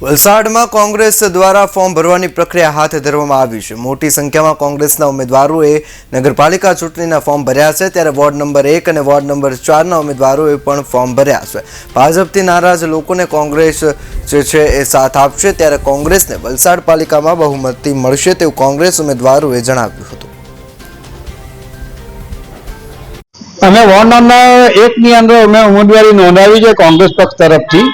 વલસાડમાં કોંગ્રેસ દ્વારા ફોર્મ ભરવાની પ્રક્રિયા હાથ ધરવામાં આવી છે। મોટી સંખ્યામાં કોંગ્રેસના ઉમેદવારોએ નગરપાલિકા ચૂંટણીના ફોર્મ ભર્યા છે, ત્યારે વોર્ડ નંબર 1 અને વોર્ડ નંબર 4ના ઉમેદવારોએ પણ ફોર્મ ભર્યા છે। ભાજપથી નારાજ લોકોને કોંગ્રેસ જે છે એ સાથ આપશે, ત્યારે કોંગ્રેસને વલસાડ પાલિકામાં બહુમતી મળશે તેવું કોંગ્રેસ ઉમેદવારોએ જણાવ્યું હતું। અમે વોર્ડ નંબર 1 ની અંદર અમે ઉમેદવારી નોંધાવી છે કોંગ્રેસ પક્ષ તરફથી,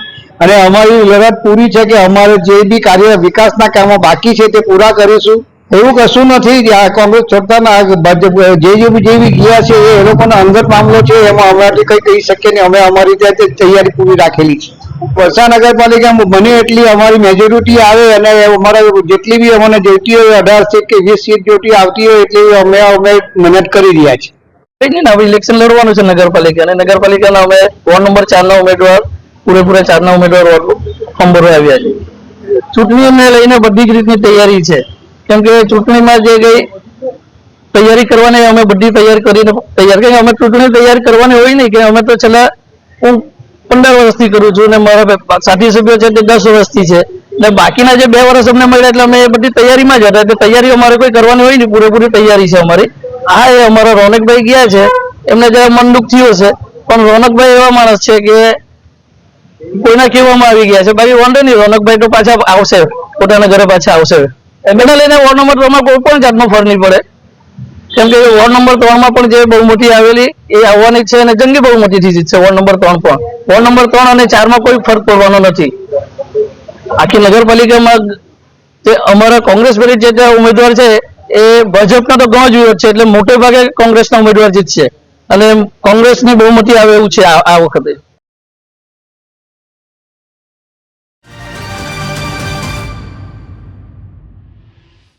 અને અમારી લડત પૂરી છે કે અમારે જે બી કાર્ય વિકાસના કામો બાકી છે તે પૂરા કરીશું। એવું કશું નથી, કોંગ્રેસ છોડતાના જે બી ગયા છે એ લોકોનો અંગત મામલો છે, એમાં અમારાથી કંઈ કહી શકીએ નહીં। અમે અમારી રીતે તૈયારી પૂરી રાખેલી છે। વલસાડ નગરપાલિકામાં બને એટલી અમારી મેજોરિટી આવે અને અમારા જેટલી બી અમને જોઈતી હોય 18 સીટ કે 20 સીટ જોઈતી આવતી હોય એટલી અમે મહેનત કરી રહ્યા છીએ। હવે ઇલેક્શન લડવાનું છે નગરપાલિકા, અને નગરપાલિકાના અમે વોર્ડ નંબર 4ના ઉમેદવાર પૂરેપૂરા 4ના ઉમેદવાર ફોર્મ ભરવા આવ્યા છે। ચૂંટણીને લઈને બધી જ રીતની તૈયારી છે, કેમ કે ચૂંટણીમાં જે કઈ તૈયારી કરવાની અમે બધી તૈયારી કરીને કે અમે ચૂંટણી તૈયારી કરવાની હોય નહીં કે અમે તો છેલ્લા હું 15 વર્ષથી કરું છું ને મારા સાથી સભ્યો છે તે 10 વર્ષથી છે ને બાકીના જે 2 વર્ષ અમને મળ્યા એટલે અમે એ બધી તૈયારીમાં જ હતા। એટલે તૈયારી અમારે કોઈ કરવાની હોય નહીં, પૂરેપૂરી તૈયારી છે અમારી। હા, એ અમારા રોનકભાઈ ગયા છે, એમને જરા મન દુઃખ થયું છે, પણ રોનકભાઈ એવા માણસ છે કે કોઈના કહેવામાં આવી ગયા છે, બાકી વાંધો નહીં, રોનકભાઈ તો પાછા આવશે, પોતાના ઘરે પાછા આવશે। એને લઈને વોર્ડ નંબર 3માં કોઈ પણ જાતનો ફરક નહીં પડે, કેમ કે વોર્ડ નંબર 3માં પણ જે બહુમતી આવેલી એ આવવાની છે અને જંગી બહુમતીથી જીતશે વોર્ડ નંબર 3 પણ। વોર્ડ નંબર 3 અને 4માં કોઈ ફરક પડવાનો નથી। આખી નગરપાલિકામાં જે અમારા કોંગ્રેસ વિરુદ્ધ જે ઉમેદવાર છે એ ભાજપના તો ઘણો જ વિરોધ છે, એટલે મોટે ભાગે કોંગ્રેસના ઉમેદવાર જીતશે અને કોંગ્રેસની બહુમતી આવે એવું છે આ વખતે।